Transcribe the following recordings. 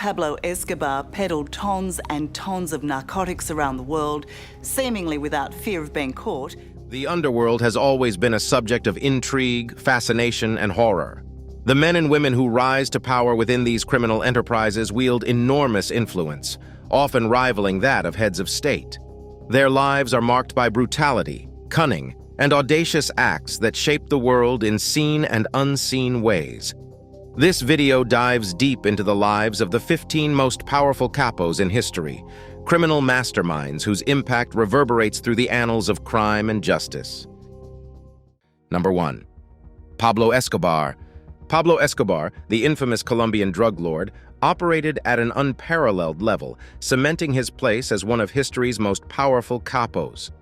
Pablo Escobar peddled tons and tons of narcotics around the world, seemingly without fear of being caught. The underworld has always been a subject of intrigue, fascination, and horror. The men and women who rise to power within these criminal enterprises wield enormous influence, often rivaling that of heads of state. Their lives are marked by brutality, cunning, and audacious acts that shape the world in seen and unseen ways. This video dives deep into the lives of the 15 most powerful capos in history, criminal masterminds whose impact reverberates through the annals of crime and justice. Number 1. Pablo Escobar. Pablo Escobar, the infamous Colombian drug lord, operated at an unparalleled level, cementing his place as one of history's most powerful capos.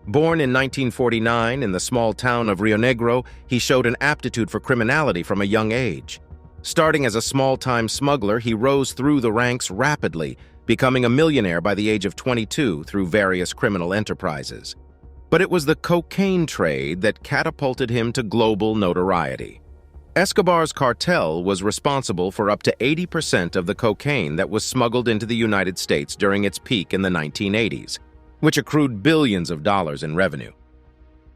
Born in 1949 in the small town of Rio Negro, he showed an aptitude for criminality from a young age. Starting as a small-time smuggler, he rose through the ranks rapidly, becoming a millionaire by the age of 22 through various criminal enterprises. But it was the cocaine trade that catapulted him to global notoriety. Escobar's cartel was responsible for up to 80% of the cocaine that was smuggled into the United States during its peak in the 1980s, which accrued billions of dollars in revenue.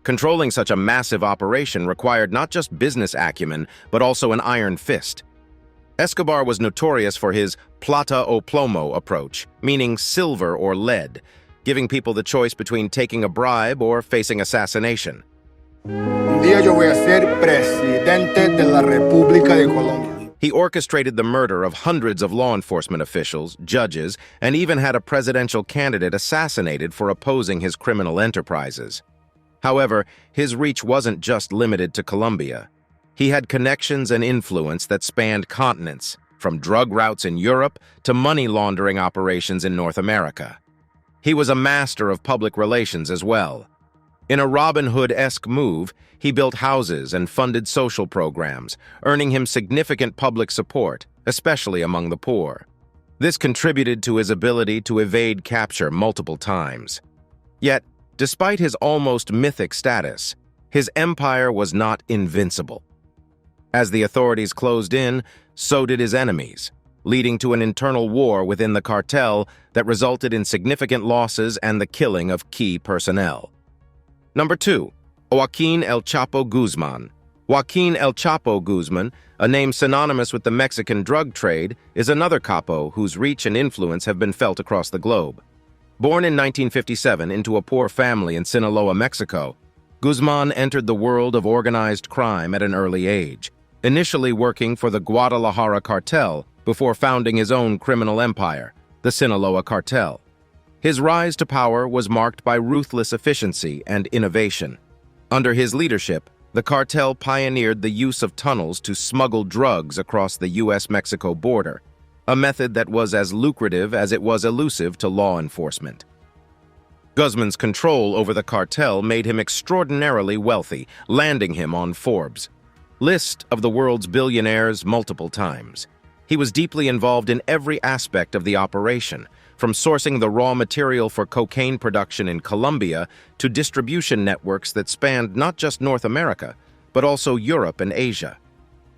Controlling such a massive operation required not just business acumen, but also an iron fist. Escobar was notorious for his plata o plomo approach, meaning silver or lead, giving people the choice between taking a bribe or facing assassination. Un día yo voy a ser presidente de la República de Colombia. He orchestrated the murder of hundreds of law enforcement officials, judges, and even had a presidential candidate assassinated for opposing his criminal enterprises. However, his reach wasn't just limited to Colombia. He had connections and influence that spanned continents, from drug routes in Europe to money laundering operations in North America. He was a master of public relations as well. In a Robin Hood-esque move, he built houses and funded social programs, earning him significant public support, especially among the poor. This contributed to his ability to evade capture multiple times. Yet, despite his almost mythic status, his empire was not invincible. As the authorities closed in, so did his enemies, leading to an internal war within the cartel that resulted in significant losses and the killing of key personnel. Number 2. Joaquin El Chapo Guzman. Joaquin El Chapo Guzman, a name synonymous with the Mexican drug trade, is another capo whose reach and influence have been felt across the globe. Born in 1957 into a poor family in Sinaloa, Mexico, Guzman entered the world of organized crime at an early age, initially working for the Guadalajara cartel before founding his own criminal empire, the Sinaloa cartel. His rise to power was marked by ruthless efficiency and innovation. Under his leadership, the cartel pioneered the use of tunnels to smuggle drugs across the U.S.-Mexico border, a method that was as lucrative as it was elusive to law enforcement. Guzman's control over the cartel made him extraordinarily wealthy, landing him on Forbes' list of the world's billionaires multiple times. He was deeply involved in every aspect of the operation, from sourcing the raw material for cocaine production in Colombia to distribution networks that spanned not just North America, but also Europe and Asia.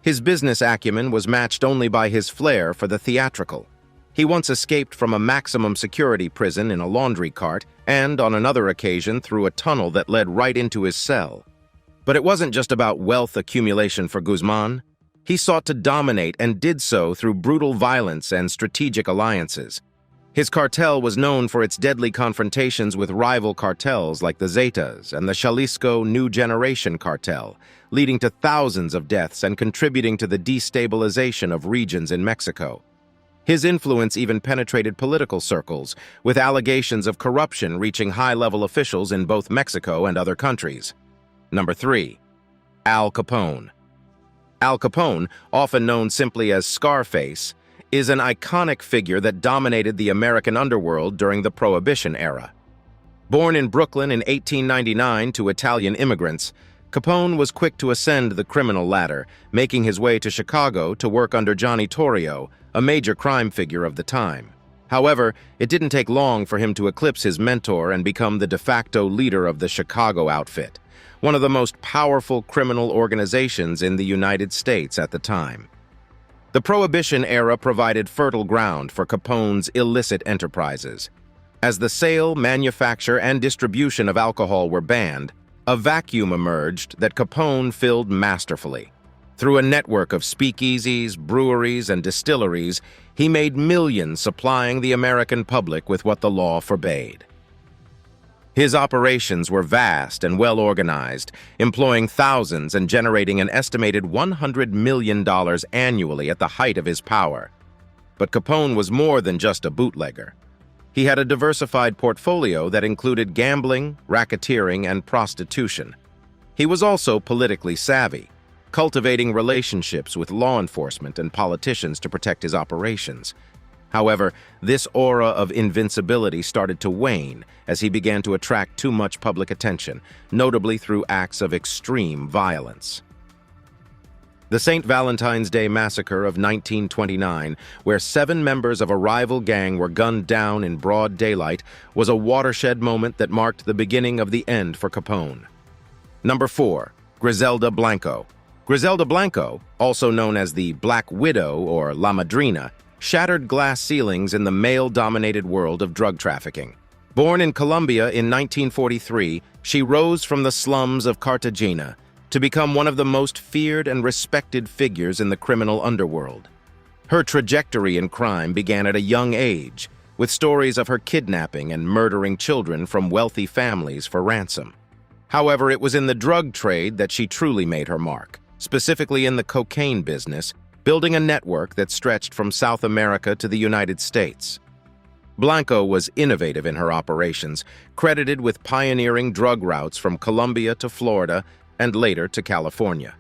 His business acumen was matched only by his flair for the theatrical. He once escaped from a maximum security prison in a laundry cart and, on another occasion, through a tunnel that led right into his cell. But it wasn't just about wealth accumulation for Guzman. He sought to dominate and did so through brutal violence and strategic alliances. His cartel was known for its deadly confrontations with rival cartels like the Zetas and the Jalisco New Generation cartel, leading to thousands of deaths and contributing to the destabilization of regions in Mexico. His influence even penetrated political circles, with allegations of corruption reaching high-level officials in both Mexico and other countries. Number 3. Al Capone. Al Capone, often known simply as Scarface, is an iconic figure that dominated the American underworld during the Prohibition era. Born in Brooklyn in 1899 to Italian immigrants, Capone was quick to ascend the criminal ladder, making his way to Chicago to work under Johnny Torrio, a major crime figure of the time. However, it didn't take long for him to eclipse his mentor and become the de facto leader of the Chicago outfit, one of the most powerful criminal organizations in the United States at the time. The Prohibition era provided fertile ground for Capone's illicit enterprises. As the sale, manufacture, and distribution of alcohol were banned, a vacuum emerged that Capone filled masterfully. Through a network of speakeasies, breweries, and distilleries, he made millions supplying the American public with what the law forbade. His operations were vast and well-organized, employing thousands and generating an estimated $100 million annually at the height of his power. But Capone was more than just a bootlegger. He had a diversified portfolio that included gambling, racketeering, and prostitution. He was also politically savvy, cultivating relationships with law enforcement and politicians to protect his operations. However, this aura of invincibility started to wane as he began to attract too much public attention, notably through acts of extreme violence. The St. Valentine's Day Massacre of 1929, where 7 members of a rival gang were gunned down in broad daylight, was a watershed moment that marked the beginning of the end for Capone. Number 4. Griselda Blanco. Griselda Blanco, also known as the Black Widow or La Madrina, shattered glass ceilings in the male-dominated world of drug trafficking. Born in Colombia in 1943, she rose from the slums of Cartagena to become one of the most feared and respected figures in the criminal underworld. Her trajectory in crime began at a young age, with stories of her kidnapping and murdering children from wealthy families for ransom. However, it was in the drug trade that she truly made her mark, specifically in the cocaine business, building a network that stretched from South America to the United States. Blanco was innovative in her operations, credited with pioneering drug routes from Colombia to Florida and later to California.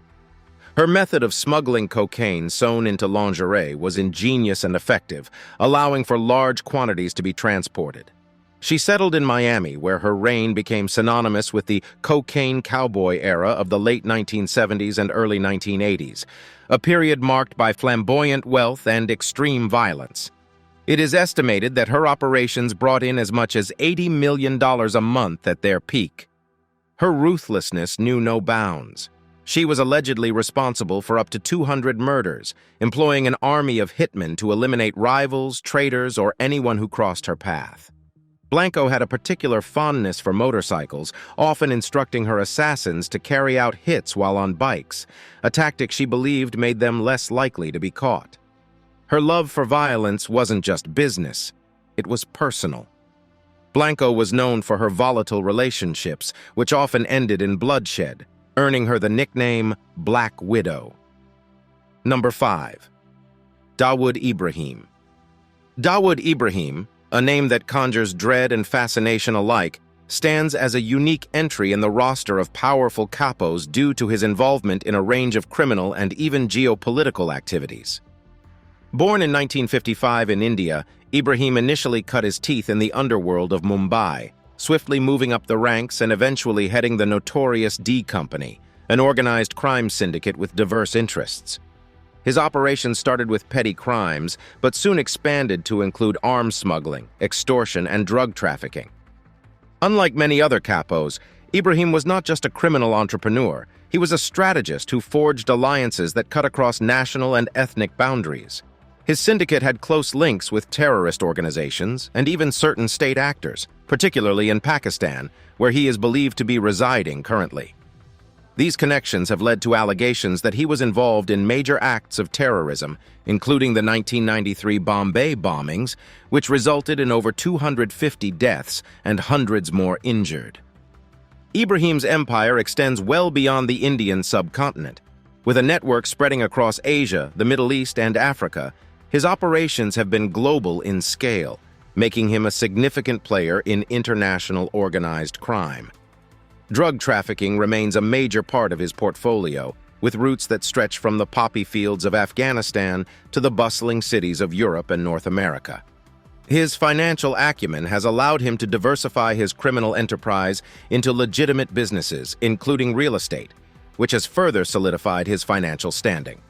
Her method of smuggling cocaine sewn into lingerie was ingenious and effective, allowing for large quantities to be transported. She settled in Miami, where her reign became synonymous with the cocaine cowboy era of the late 1970s and early 1980s, a period marked by flamboyant wealth and extreme violence. It is estimated that her operations brought in as much as $80 million a month at their peak. Her ruthlessness knew no bounds. She was allegedly responsible for up to 200 murders, employing an army of hitmen to eliminate rivals, traitors, or anyone who crossed her path. Blanco had a particular fondness for motorcycles, often instructing her assassins to carry out hits while on bikes, a tactic she believed made them less likely to be caught. Her love for violence wasn't just business, it was personal. Blanco was known for her volatile relationships, which often ended in bloodshed, earning her the nickname Black Widow. Number 5. Dawood Ibrahim. Dawood Ibrahim, a name that conjures dread and fascination alike, stands as a unique entry in the roster of powerful capos due to his involvement in a range of criminal and even geopolitical activities. Born in 1955 in India, Ibrahim initially cut his teeth in the underworld of Mumbai, swiftly moving up the ranks and eventually heading the notorious D Company, an organized crime syndicate with diverse interests. His operations started with petty crimes, but soon expanded to include arms smuggling, extortion, and drug trafficking. Unlike many other capos, Ibrahim was not just a criminal entrepreneur. He was a strategist who forged alliances that cut across national and ethnic boundaries. His syndicate had close links with terrorist organizations and even certain state actors, particularly in Pakistan, where he is believed to be residing currently. These connections have led to allegations that he was involved in major acts of terrorism, including the 1993 Bombay bombings, which resulted in over 250 deaths and hundreds more injured. Ibrahim's empire extends well beyond the Indian subcontinent. With a network spreading across Asia, the Middle East, and Africa, his operations have been global in scale, making him a significant player in international organized crime. Drug trafficking remains a major part of his portfolio, with roots that stretch from the poppy fields of Afghanistan to the bustling cities of Europe and North America. His financial acumen has allowed him to diversify his criminal enterprise into legitimate businesses, including real estate, which has further solidified his financial standing.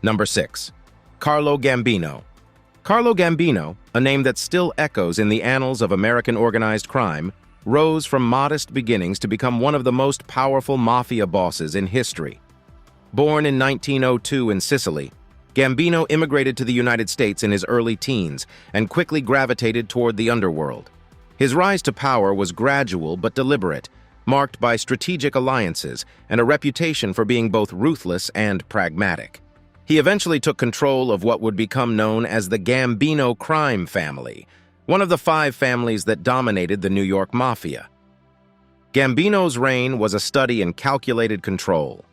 Number 6. Carlo Gambino. Carlo Gambino, a name that still echoes in the annals of American organized crime, rose from modest beginnings to become one of the most powerful mafia bosses in history. Born in 1902 in Sicily, Gambino immigrated to the United States in his early teens and quickly gravitated toward the underworld. His rise to power was gradual but deliberate, marked by strategic alliances and a reputation for being both ruthless and pragmatic. He eventually took control of what would become known as the Gambino crime family, one of the 5 families that dominated the New York Mafia. Gambino's reign was a study in calculated control.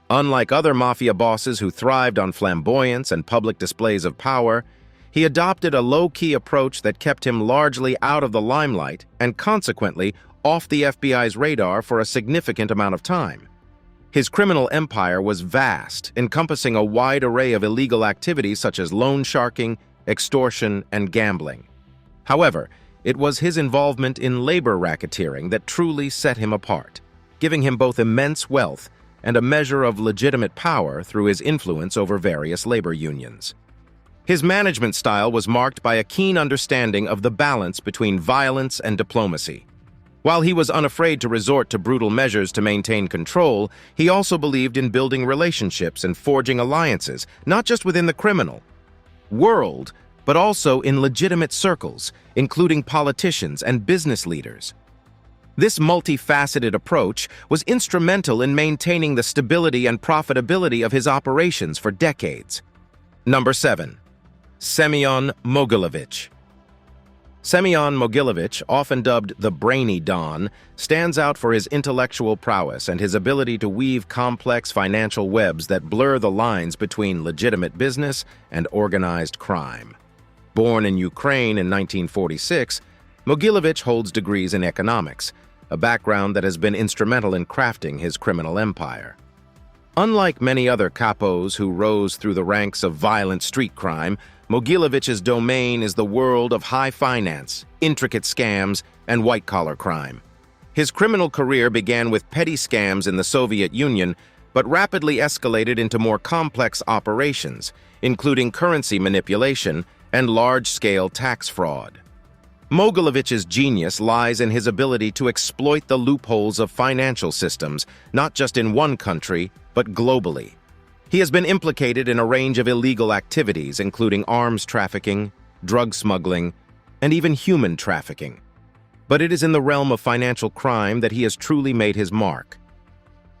Unlike other mafia bosses who thrived on flamboyance and public displays of power, he adopted a low-key approach that kept him largely out of the limelight and consequently off the FBI's radar for a significant amount of time. His criminal empire was vast, encompassing a wide array of illegal activities such as loan sharking, extortion, and gambling. However, it was his involvement in labor racketeering that truly set him apart, giving him both immense wealth and a measure of legitimate power through his influence over various labor unions. His management style was marked by a keen understanding of the balance between violence and diplomacy. While he was unafraid to resort to brutal measures to maintain control, he also believed in building relationships and forging alliances, not just within the criminal world, but also in legitimate circles, including politicians and business leaders. This multifaceted approach was instrumental in maintaining the stability and profitability of his operations for decades. Number 7. Semyon Mogilevich. Semyon Mogilevich, often dubbed the Brainy Don, stands out for his intellectual prowess and his ability to weave complex financial webs that blur the lines between legitimate business and organized crime. Born in Ukraine in 1946, Mogilevich holds degrees in economics, a background that has been instrumental in crafting his criminal empire. Unlike many other capos who rose through the ranks of violent street crime, Mogilevich's domain is the world of high finance, intricate scams, and white-collar crime. His criminal career began with petty scams in the Soviet Union, but rapidly escalated into more complex operations, including currency manipulation and large-scale tax fraud. Mogilevich's genius lies in his ability to exploit the loopholes of financial systems, not just in one country, but globally. He has been implicated in a range of illegal activities, including arms trafficking, drug smuggling, and even human trafficking. But it is in the realm of financial crime that he has truly made his mark.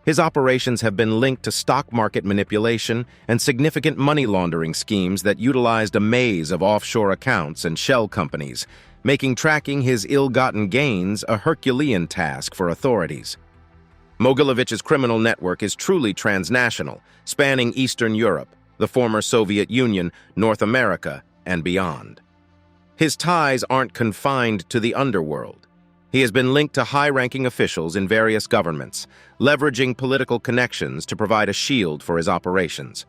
His operations have been linked to stock market manipulation and significant money laundering schemes that utilized a maze of offshore accounts and shell companies, making tracking his ill-gotten gains a Herculean task for authorities. Mogilevich's criminal network is truly transnational, spanning Eastern Europe, the former Soviet Union, North America, and beyond. His ties aren't confined to the underworld. He has been linked to high-ranking officials in various governments, leveraging political connections to provide a shield for his operations.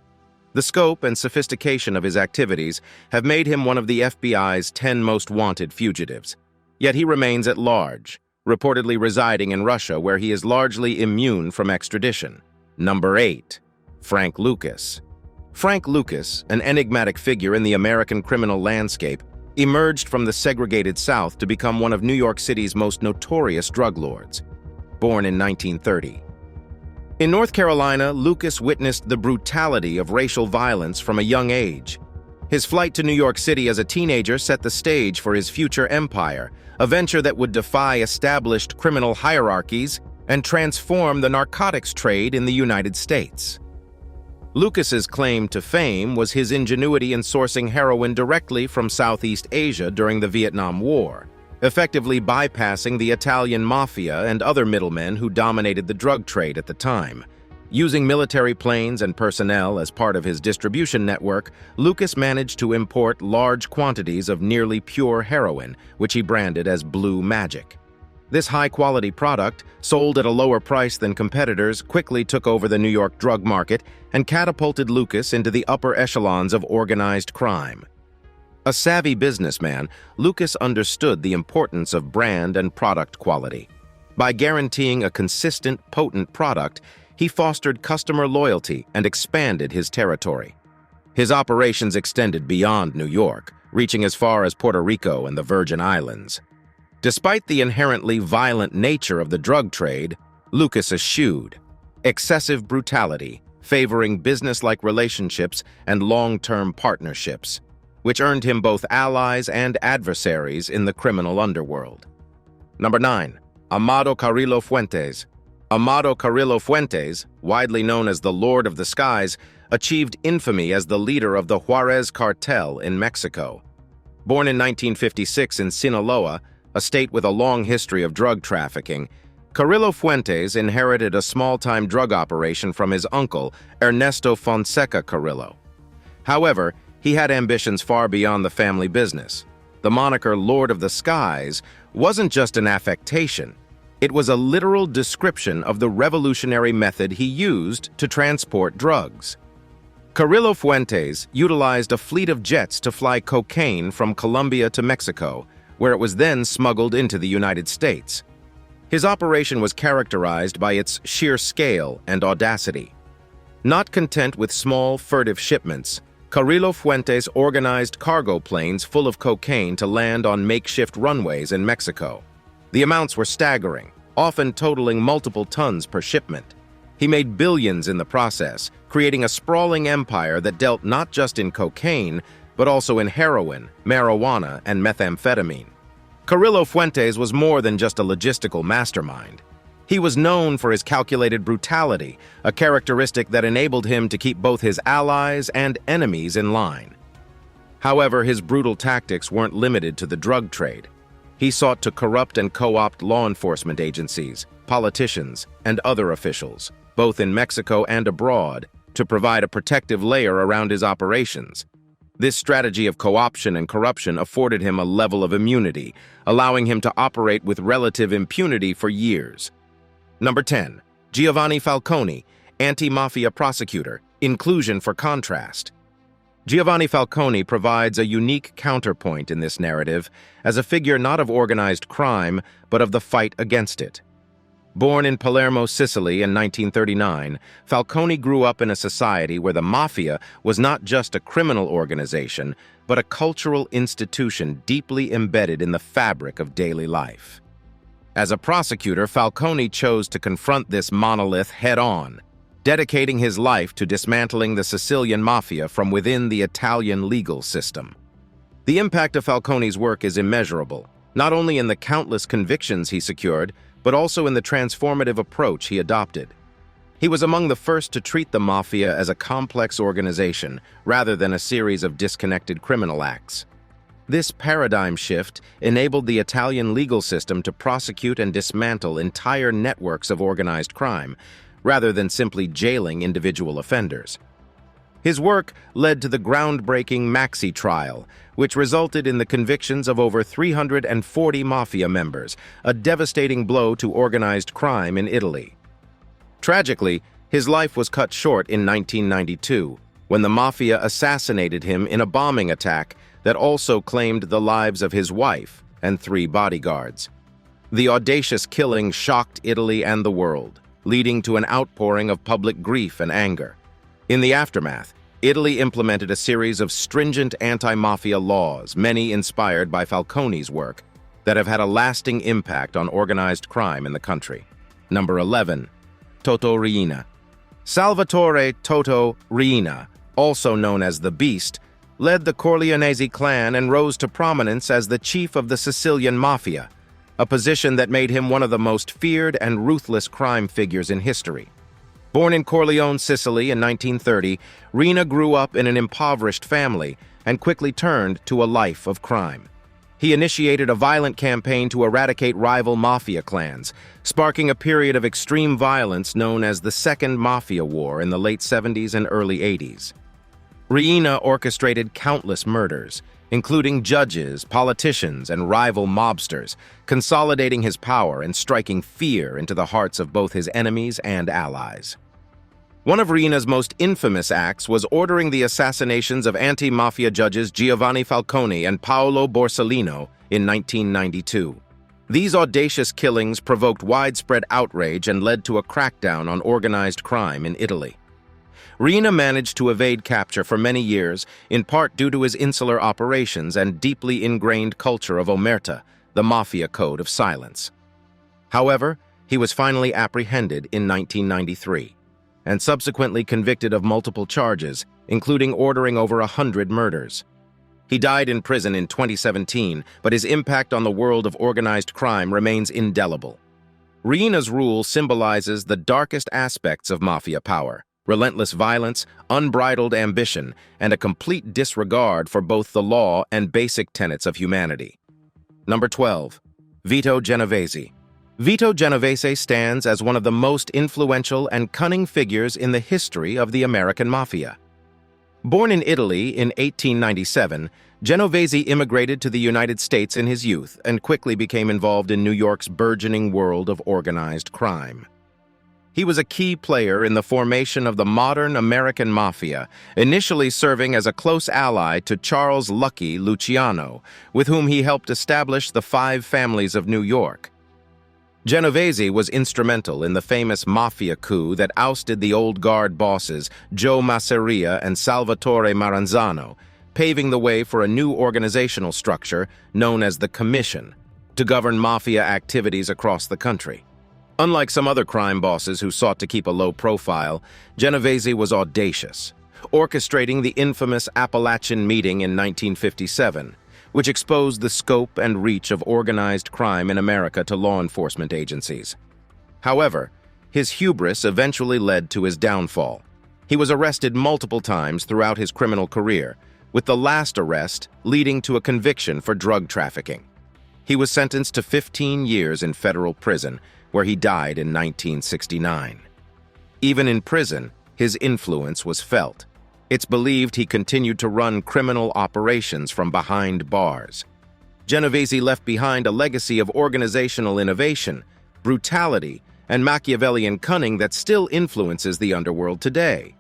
The scope and sophistication of his activities have made him one of the FBI's 10 most wanted fugitives. Yet he remains at large, reportedly residing in Russia, where he is largely immune from extradition. Number 8. Frank Lucas. Frank Lucas, an enigmatic figure in the American criminal landscape, emerged from the segregated South to become one of New York City's most notorious drug lords. Born in 1930. In North Carolina, Lucas witnessed the brutality of racial violence from a young age. His flight to New York City as a teenager set the stage for his future empire, a venture that would defy established criminal hierarchies and transform the narcotics trade in the United States. Lucas's claim to fame was his ingenuity in sourcing heroin directly from Southeast Asia during the Vietnam War, effectively bypassing the Italian mafia and other middlemen who dominated the drug trade at the time. Using military planes and personnel as part of his distribution network, Lucas managed to import large quantities of nearly pure heroin, which he branded as Blue Magic. This high-quality product, sold at a lower price than competitors, quickly took over the New York drug market and catapulted Lucas into the upper echelons of organized crime. A savvy businessman, Lucas understood the importance of brand and product quality. By guaranteeing a consistent, potent product, he fostered customer loyalty and expanded his territory. His operations extended beyond New York, reaching as far as Puerto Rico and the Virgin Islands. Despite the inherently violent nature of the drug trade, Lucas eschewed excessive brutality, favoring business-like relationships and long-term partnerships, which earned him both allies and adversaries in the criminal underworld. Number 9. Amado Carrillo Fuentes. Amado Carrillo Fuentes, widely known as the Lord of the Skies, achieved infamy as the leader of the Juarez cartel in Mexico. Born in 1956 in Sinaloa, a state with a long history of drug trafficking, Carrillo Fuentes inherited a small-time drug operation from his uncle, Ernesto Fonseca Carrillo. However, he had ambitions far beyond the family business. The moniker Lord of the Skies wasn't just an affectation. It was a literal description of the revolutionary method he used to transport drugs. Carrillo Fuentes utilized a fleet of jets to fly cocaine from Colombia to Mexico, where it was then smuggled into the United States. His operation was characterized by its sheer scale and audacity. Not content with small, furtive shipments, Carrillo Fuentes organized cargo planes full of cocaine to land on makeshift runways in Mexico. The amounts were staggering, often totaling multiple tons per shipment. He made billions in the process, creating a sprawling empire that dealt not just in cocaine, but also in heroin, marijuana, and methamphetamine. Carrillo Fuentes was more than just a logistical mastermind. He was known for his calculated brutality, a characteristic that enabled him to keep both his allies and enemies in line. However, his brutal tactics weren't limited to the drug trade. He sought to corrupt and co-opt law enforcement agencies, politicians, and other officials, both in Mexico and abroad, to provide a protective layer around his operations. This strategy of co-option and corruption afforded him a level of immunity, allowing him to operate with relative impunity for years. Number 10. Giovanni Falcone, anti-mafia prosecutor, inclusion for contrast. Giovanni Falcone provides a unique counterpoint in this narrative as a figure not of organized crime, but of the fight against it. Born in Palermo, Sicily in 1939, Falcone grew up in a society where the mafia was not just a criminal organization, but a cultural institution deeply embedded in the fabric of daily life. As a prosecutor, Falcone chose to confront this monolith head-on, dedicating his life to dismantling the Sicilian mafia from within the Italian legal system. The impact of Falcone's work is immeasurable, not only in the countless convictions he secured, but also in the transformative approach he adopted. He was among the first to treat the mafia as a complex organization, rather than a series of disconnected criminal acts. This paradigm shift enabled the Italian legal system to prosecute and dismantle entire networks of organized crime, rather than simply jailing individual offenders. His work led to the groundbreaking Maxi trial, which resulted in the convictions of over 340 mafia members, a devastating blow to organized crime in Italy. Tragically, his life was cut short in 1992, when the mafia assassinated him in a bombing attack that also claimed the lives of his wife and 3 bodyguards. The audacious killing shocked Italy and the world, leading to an outpouring of public grief and anger. In the aftermath, Italy implemented a series of stringent anti-mafia laws, many inspired by Falcone's work, that have had a lasting impact on organized crime in the country. Number 11. Toto Riina. Salvatore Toto Riina, also known as the Beast, led the Corleonese clan and rose to prominence as the chief of the Sicilian Mafia, a position that made him one of the most feared and ruthless crime figures in history. Born in Corleone, Sicily in 1930, Riina grew up in an impoverished family and quickly turned to a life of crime. He initiated a violent campaign to eradicate rival mafia clans, sparking a period of extreme violence known as the Second Mafia War in the late 70s and early 80s. Riina orchestrated countless murders, including judges, politicians, and rival mobsters, consolidating his power and striking fear into the hearts of both his enemies and allies. One of Riina's most infamous acts was ordering the assassinations of anti-mafia judges Giovanni Falcone and Paolo Borsellino in 1992. These audacious killings provoked widespread outrage and led to a crackdown on organized crime in Italy. Riina managed to evade capture for many years, in part due to his insular operations and deeply ingrained culture of omerta, the mafia code of silence. However, he was finally apprehended in 1993. and subsequently convicted of multiple charges, including ordering over 100 murders. He died in prison in 2017, but his impact on the world of organized crime remains indelible. Riina's rule symbolizes the darkest aspects of mafia power: relentless violence, unbridled ambition, and a complete disregard for both the law and basic tenets of humanity. Number 12. Vito Genovese. Vito Genovese stands as one of the most influential and cunning figures in the history of the American Mafia. Born in Italy in 1897, Genovese immigrated to the United States in his youth and quickly became involved in New York's burgeoning world of organized crime. He was a key player in the formation of the modern American Mafia, initially serving as a close ally to Charles "Lucky" Luciano, with whom he helped establish the Five Families of New York. Genovese was instrumental in the famous mafia coup that ousted the old guard bosses Joe Masseria and Salvatore Maranzano, paving the way for a new organizational structure known as the Commission to govern mafia activities across the country. Unlike some other crime bosses who sought to keep a low profile, Genovese was audacious, orchestrating the infamous Appalachian Meeting in 1957, which exposed the scope and reach of organized crime in America to law enforcement agencies. However, his hubris eventually led to his downfall. He was arrested multiple times throughout his criminal career, with the last arrest leading to a conviction for drug trafficking. He was sentenced to 15 years in federal prison, where he died in 1969. Even in prison, his influence was felt. It's believed he continued to run criminal operations from behind bars. Genovese left behind a legacy of organizational innovation, brutality, and Machiavellian cunning that still influences the underworld today.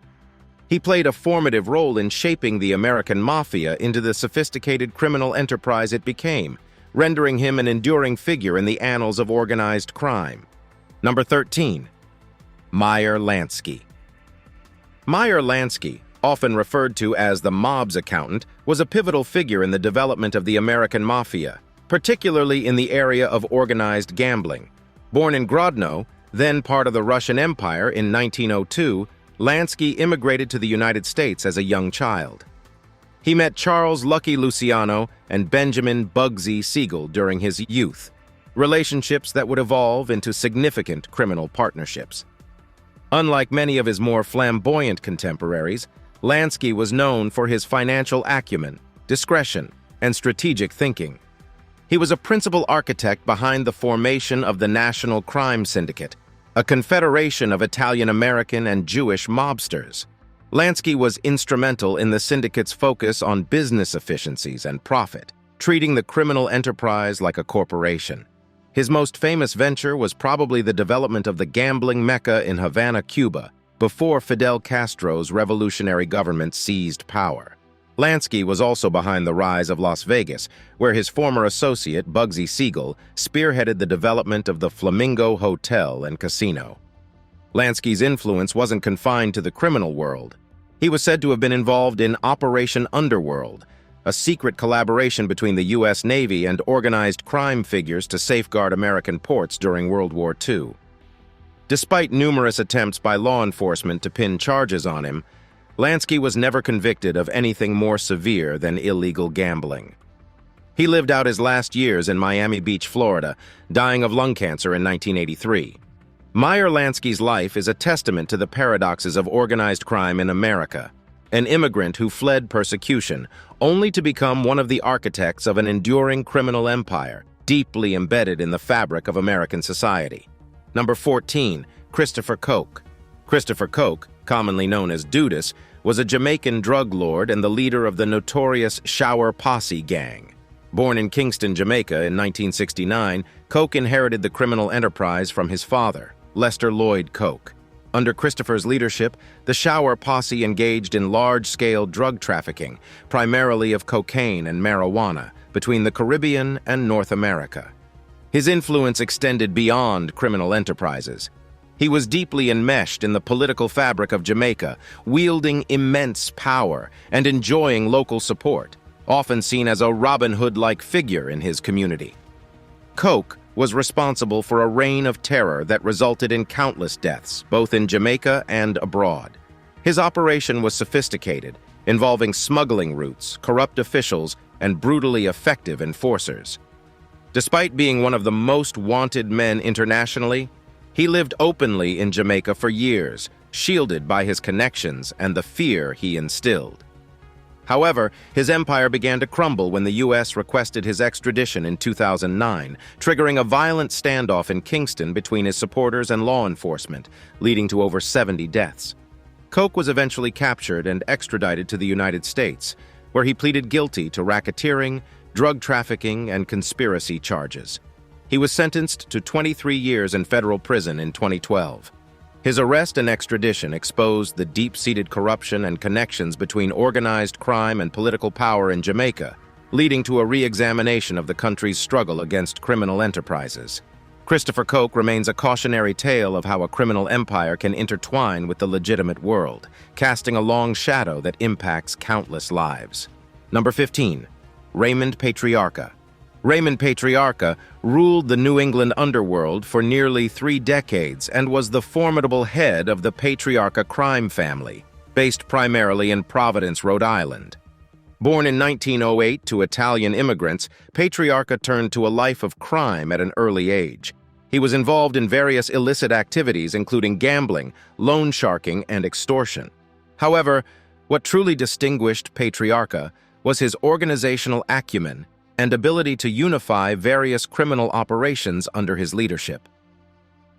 He played a formative role in shaping the American Mafia into the sophisticated criminal enterprise it became, rendering him an enduring figure in the annals of organized crime. Number 13. Meyer Lansky. Meyer Lansky, often referred to as the mob's accountant, was a pivotal figure in the development of the American Mafia, particularly in the area of organized gambling. Born in Grodno, then part of the Russian Empire, in 1902, Lansky immigrated to the United States as a young child. He met Charles "Lucky" Luciano and Benjamin "Bugsy" Siegel during his youth, relationships that would evolve into significant criminal partnerships. Unlike many of his more flamboyant contemporaries, Lansky was known for his financial acumen, discretion, and strategic thinking. He was a principal architect behind the formation of the National Crime Syndicate, a confederation of Italian-American and Jewish mobsters. Lansky was instrumental in the syndicate's focus on business efficiencies and profit, treating the criminal enterprise like a corporation. His most famous venture was probably the development of the gambling mecca in Havana, Cuba, before Fidel Castro's revolutionary government seized power. Lansky was also behind the rise of Las Vegas, where his former associate, Bugsy Siegel, spearheaded the development of the Flamingo Hotel and Casino. Lansky's influence wasn't confined to the criminal world. He was said to have been involved in Operation Underworld, a secret collaboration between the U.S. Navy and organized crime figures to safeguard American ports during World War II. Despite numerous attempts by law enforcement to pin charges on him, Lansky was never convicted of anything more severe than illegal gambling. He lived out his last years in Miami Beach, Florida, dying of lung cancer in 1983. Meyer Lansky's life is a testament to the paradoxes of organized crime in America, an immigrant who fled persecution, only to become one of the architects of an enduring criminal empire, deeply embedded in the fabric of American society. Number 14. Christopher Koch. Christopher Koch, commonly known as Dudas, was a Jamaican drug lord and the leader of the notorious Shower Posse gang. Born in Kingston, Jamaica in 1969, Koch inherited the criminal enterprise from his father, Lester Lloyd Koch. Under Christopher's leadership, the Shower Posse engaged in large-scale drug trafficking, primarily of cocaine and marijuana, between the Caribbean and North America. His influence extended beyond criminal enterprises. He was deeply enmeshed in the political fabric of Jamaica, wielding immense power and enjoying local support, often seen as a Robin Hood-like figure in his community. Koch, was responsible for a reign of terror that resulted in countless deaths, both in Jamaica and abroad. His operation was sophisticated, involving smuggling routes, corrupt officials, and brutally effective enforcers. Despite being one of the most wanted men internationally, he lived openly in Jamaica for years, shielded by his connections and the fear he instilled. However, his empire began to crumble when the U.S. requested his extradition in 2009, triggering a violent standoff in Kingston between his supporters and law enforcement, leading to over 70 deaths. Coke was eventually captured and extradited to the United States, where he pleaded guilty to racketeering, drug trafficking, and conspiracy charges. He was sentenced to 23 years in federal prison in 2012. His arrest and extradition exposed the deep-seated corruption and connections between organized crime and political power in Jamaica, leading to a re-examination of the country's struggle against criminal enterprises. Christopher Coke remains a cautionary tale of how a criminal empire can intertwine with the legitimate world, casting a long shadow that impacts countless lives. Number 15. Raymond Patriarca. Raymond Patriarca ruled the New England underworld for nearly 3 decades and was the formidable head of the Patriarca crime family, based primarily in Providence, Rhode Island. Born in 1908 to Italian immigrants, Patriarca turned to a life of crime at an early age. He was involved in various illicit activities, including gambling, loan sharking, and extortion. However, what truly distinguished Patriarca was his organizational acumen and ability to unify various criminal operations under his leadership.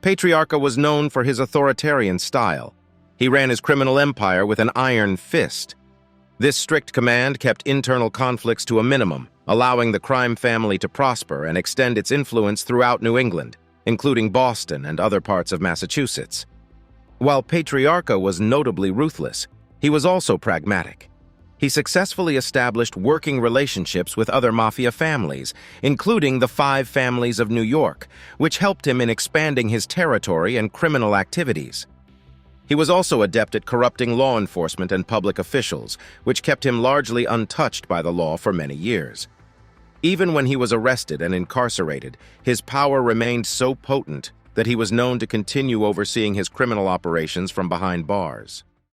Patriarca was known for his authoritarian style. He ran his criminal empire with an iron fist. This strict command kept internal conflicts to a minimum, allowing the crime family to prosper and extend its influence throughout New England, including Boston and other parts of Massachusetts. While Patriarca was notably ruthless, he was also pragmatic. He successfully established working relationships with other mafia families, including the 5 families of New York, which helped him in expanding his territory and criminal activities. He was also adept at corrupting law enforcement and public officials, which kept him largely untouched by the law for many years. Even when he was arrested and incarcerated, his power remained so potent that he was known to continue overseeing his criminal operations from behind bars.